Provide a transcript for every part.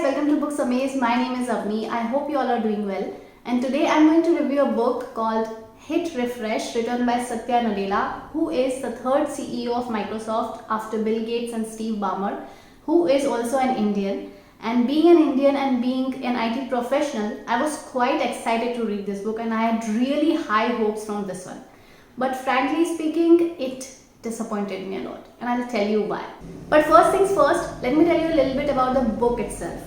guys, welcome to Books Amaze. My name is Avni. I hope you all are doing well. And today I'm going to review a book called Hit Refresh, written by Satya Nadella, who is the third CEO of Microsoft after Bill Gates and Steve Ballmer, who is also an Indian. And being an Indian and being an IT professional, I was quite excited to read this book and I had really high hopes from this one. But frankly speaking, it disappointed me a lot, and I'll tell you why. But first things first, let me tell you a little bit about the book itself.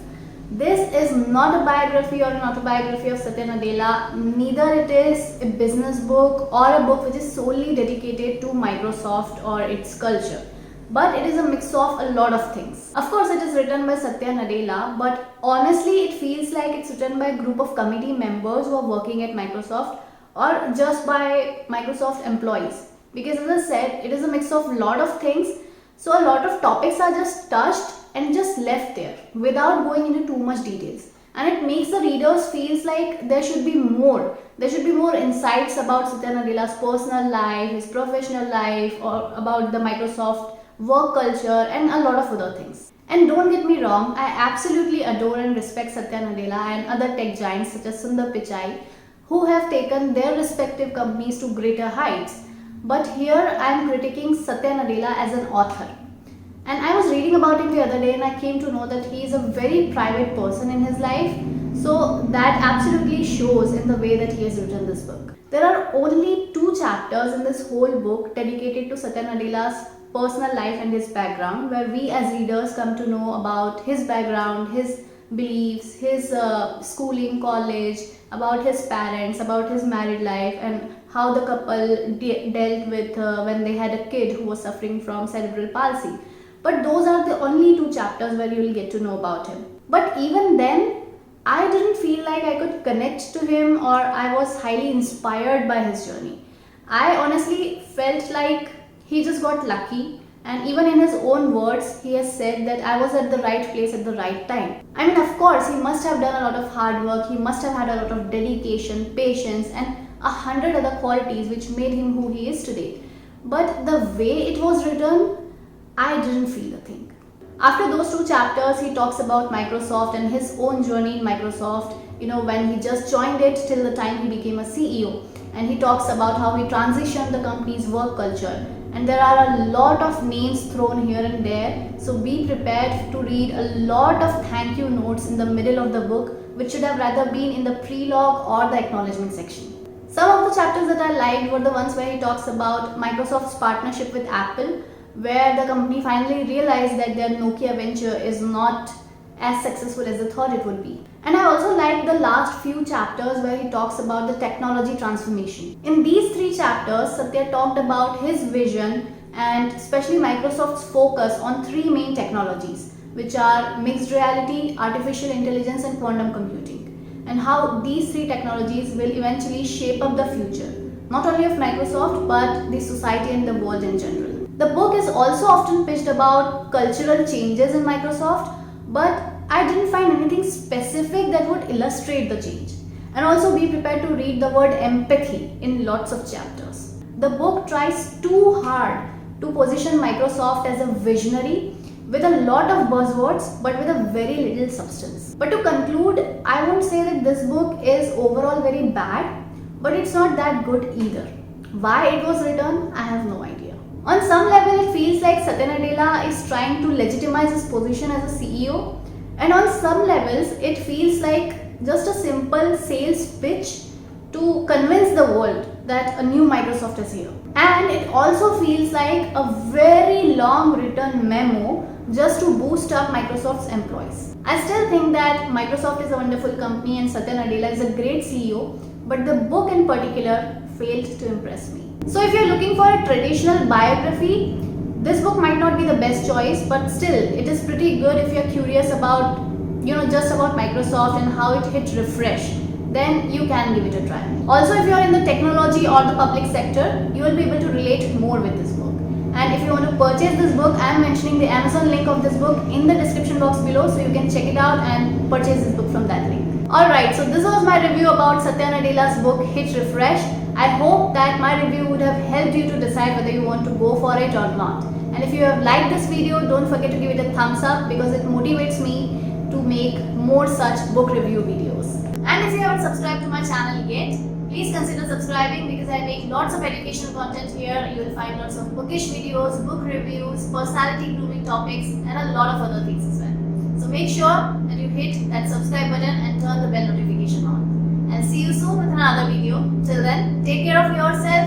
This is not a biography or an autobiography of Satya Nadella, neither it is a business book or a book which is solely dedicated to Microsoft or its culture. But it is a mix of a lot of things. Of course, it is written by Satya Nadella, but honestly, it feels like it's written by a group of committee members who are working at Microsoft or just by Microsoft employees. Because as I said, it is a mix of a lot of things, so a lot of topics are just touched and just left there without going into too much details. And it makes the readers feels like there should be more. There should be more insights about Satya Nadella's personal life, his professional life, or about the Microsoft work culture and a lot of other things. And don't get me wrong, I absolutely adore and respect Satya Nadella and other tech giants such as Sundar Pichai, who have taken their respective companies to greater heights. But here I am critiquing Satya Nadella as an author. And I was reading about him the other day and I came to know that he is a very private person in his life. So that absolutely shows in the way that he has written this book. There are only 2 chapters in this whole book dedicated to Satya Nadella's personal life and his background, where we as readers come to know about his background, his beliefs, his schooling, college, about his parents, about his married life, and how the couple dealt with when they had a kid who was suffering from cerebral palsy. But those are the only 2 chapters where you will get to know about him. But even then, I didn't feel like I could connect to him or I was highly inspired by his journey. I honestly felt like he just got lucky, and even in his own words, he has said that I was at the right place at the right time. I mean, of course, he must have done a lot of hard work, he must have had a lot of dedication, patience, and 100 other qualities which made him who he is today. But the way it was written, I didn't feel a thing. After those 2 chapters, he talks about Microsoft and his own journey in Microsoft, when he just joined it till the time he became a CEO. And he talks about how he transitioned the company's work culture. And there are a lot of names thrown here and there, so be prepared to read a lot of thank you notes in the middle of the book, which should have rather been in the prelogue or the acknowledgement section. Some of the chapters that I liked were the ones where he talks about Microsoft's partnership with Apple, where the company finally realized that their Nokia venture is not as successful as they thought it would be. And I also liked the last few chapters where he talks about the technology transformation. In these 3 chapters, Satya talked about his vision and especially Microsoft's focus on 3 main technologies, which are mixed reality, artificial intelligence, and quantum computing, and how these 3 technologies will eventually shape up the future, not only of Microsoft but the society and the world in general. The book is also often pitched about cultural changes in Microsoft, but I didn't find anything specific that would illustrate the change. And also be prepared to read the word empathy in lots of chapters. The book tries too hard to position Microsoft as a visionary with a lot of buzzwords but with a very little substance. But to conclude, I won't say that this book is overall very bad, but it's not that good either. Why it was written, I have no idea. On some level, it feels like Satya Nadella is trying to legitimize his position as a CEO. And on some levels, it feels like just a simple sales pitch to convince the world that a new Microsoft is here. And it also feels like a very long written memo just to boost up Microsoft's employees. I still think that Microsoft is a wonderful company and Satya Nadella is a great CEO, but the book in particular failed to impress me. So if you're looking for a traditional biography, this book might not be the best choice, but still it is pretty good if you're curious about, just about Microsoft and how it hit refresh. Then you can give it a try. Also, if you're in the technology or the public sector, you will be able to relate more with this book. And if you want to purchase this book, I am mentioning the Amazon link of this book in the description box below, so you can check it out and purchase this book from that link. Alright, so this was my review about Satya Nadella's book Hit Refresh. I hope that my review would have helped you to decide whether you want to go for it or not. And if you have liked this video, don't forget to give it a thumbs up because it motivates me to make make more such book review videos. And if you haven't subscribed to my channel yet, please consider subscribing because I make lots of educational content here. You will find lots of bookish videos, book reviews, personality grooming topics, and a lot of other things as well. So make sure that you hit that subscribe button and turn the bell notification on. And see you soon with another video. Till then, take care of yourself.